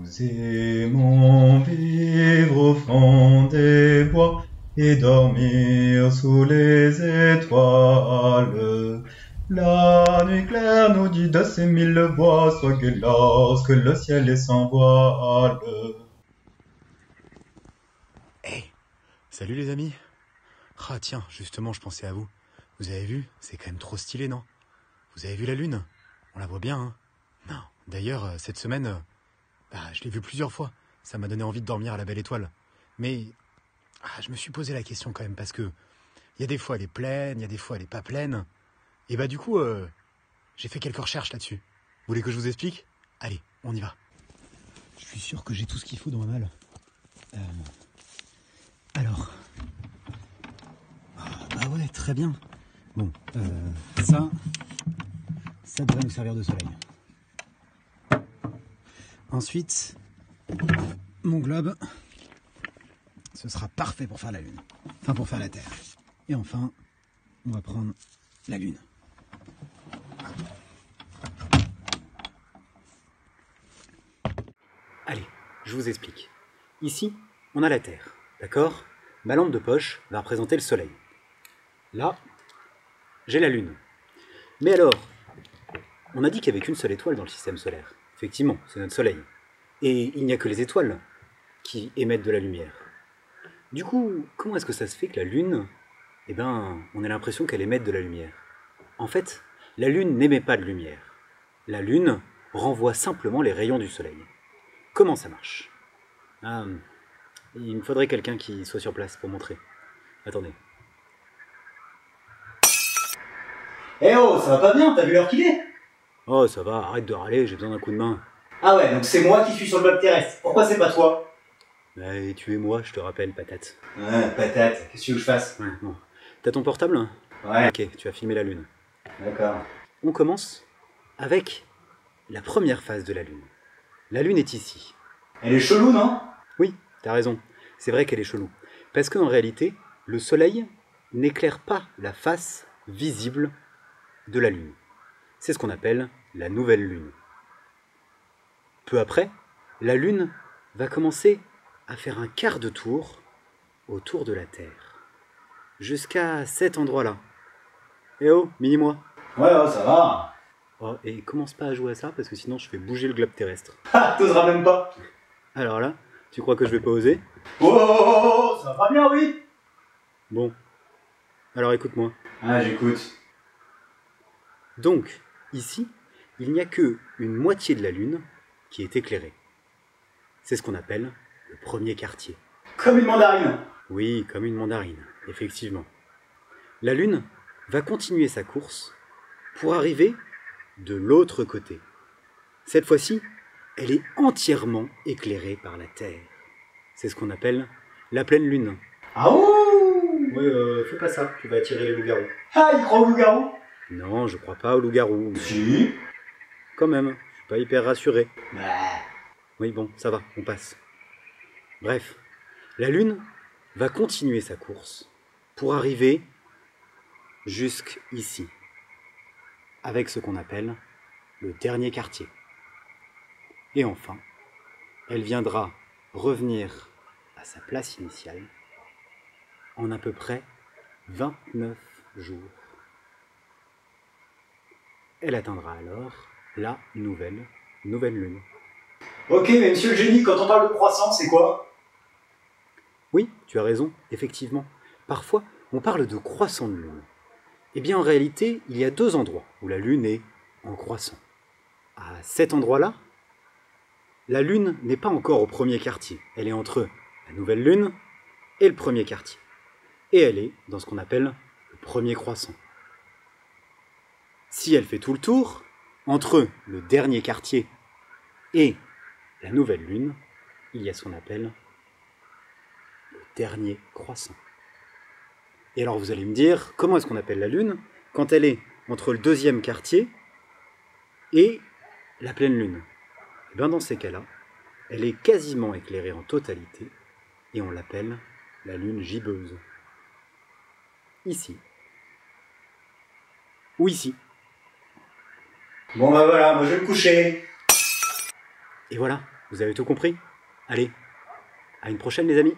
Nous aimons vivre au fond des bois et dormir sous les étoiles. La nuit claire nous dit de ces mille voix, sois gai lorsque le ciel est sans voile. Hey, salut les amis. Ah tiens, justement, je pensais à vous. Vous avez vu? C'est quand même trop stylé, non? Vous avez vu la lune? On la voit bien, hein? Non. D'ailleurs, cette semaine, je l'ai vue plusieurs fois. Ça m'a donné envie de dormir à la belle étoile. Mais je me suis posé la question quand même, parce que il y a des fois elle est pleine, il y a des fois elle est pas pleine. Et du coup, j'ai fait quelques recherches là-dessus. Vous voulez que je vous explique? Allez, on y va. Je suis sûr que j'ai tout ce qu'il faut dans ma malle. Alors... Ah ouais, très bien. Bon, ça devrait nous servir de soleil. Ensuite, mon globe, ce sera parfait pour faire la lune. Enfin, pour faire la Terre. Et enfin, on va prendre la lune. Allez, je vous explique. Ici, on a la Terre, d'accord? Ma lampe de poche va représenter le soleil. Là, j'ai la lune. Mais alors, on a dit qu'il n'y avait qu'une seule étoile dans le système solaire. Effectivement, c'est notre soleil. Et il n'y a que les étoiles qui émettent de la lumière. Du coup, comment est-ce que ça se fait que la lune, on a l'impression qu'elle émette de la lumière? En fait, la lune n'émet pas de lumière. La lune renvoie simplement les rayons du soleil. Comment ça marche? Il me faudrait quelqu'un qui soit sur place pour montrer. Attendez. Eh oh, ça va pas bien, t'as vu l'heure qu'il est? Oh, ça va, arrête de râler, j'ai besoin d'un coup de main. Ah ouais, donc c'est moi qui suis sur le globe terrestre. Pourquoi c'est pas toi? Et tu es moi, je te rappelle, patate. Ouais, patate, qu'est-ce que tu veux que je fasse? Ouais, bon. T'as ton portable? Ouais. Ok, tu as filmé la lune. D'accord. On commence avec la première phase de la lune. La lune est ici. Elle est chelou, non? Oui, t'as raison. C'est vrai qu'elle est chelou. Parce qu'en réalité, le soleil n'éclaire pas la face visible de la lune. C'est ce qu'on appelle la nouvelle lune. Peu après, la lune va commencer à faire un quart de tour autour de la Terre. Jusqu'à cet endroit-là. Eh oh, mini-moi. Ouais, ça va. Oh, et commence pas à jouer à ça, parce que sinon je fais bouger le globe terrestre. Ah, t'oseras même pas. Alors là, tu crois que je vais pas oser? Oh, ça va bien, oui. Bon. Alors écoute-moi. Ah, j'écoute. Donc, ici, il n'y a que une moitié de la Lune qui est éclairée. C'est ce qu'on appelle le premier quartier. Comme une mandarine. Oui, comme une mandarine, effectivement. La Lune va continuer sa course pour arriver de l'autre côté. Cette fois-ci, elle est entièrement éclairée par la Terre. C'est ce qu'on appelle la pleine Lune. Ah ouh. Oui, fais pas ça, tu vas attirer les loups-garous. Ah, il croit au loup-garou? Non, je crois pas aux loups-garous. Si. Quand même, je suis pas hyper rassuré. Bah. Oui, bon, ça va, on passe. Bref, la Lune va continuer sa course pour arriver jusqu'ici, avec ce qu'on appelle le dernier quartier. Et enfin, elle viendra revenir à sa place initiale en à peu près 29 jours. Elle atteindra alors la nouvelle lune. Ok, mais monsieur le génie, quand on parle de croissance, c'est quoi? Oui, tu as raison, effectivement. Parfois, on parle de croissant de lune. Eh bien, en réalité, il y a deux endroits où la lune est en croissant. À cet endroit-là, la lune n'est pas encore au premier quartier. Elle est entre la nouvelle lune et le premier quartier. Et elle est dans ce qu'on appelle le premier croissant. Si elle fait tout le tour, entre le dernier quartier et la nouvelle lune, il y a ce qu'on appelle le dernier croissant. Et alors vous allez me dire, comment est-ce qu'on appelle la lune quand elle est entre le deuxième quartier et la pleine lune? Et bien dans ces cas-là, elle est quasiment éclairée en totalité et on l'appelle la lune gibbeuse. Ici. Ou ici. Bon bah voilà, moi je vais me coucher. Et voilà, Vous avez tout compris? Allez, à une prochaine les amis!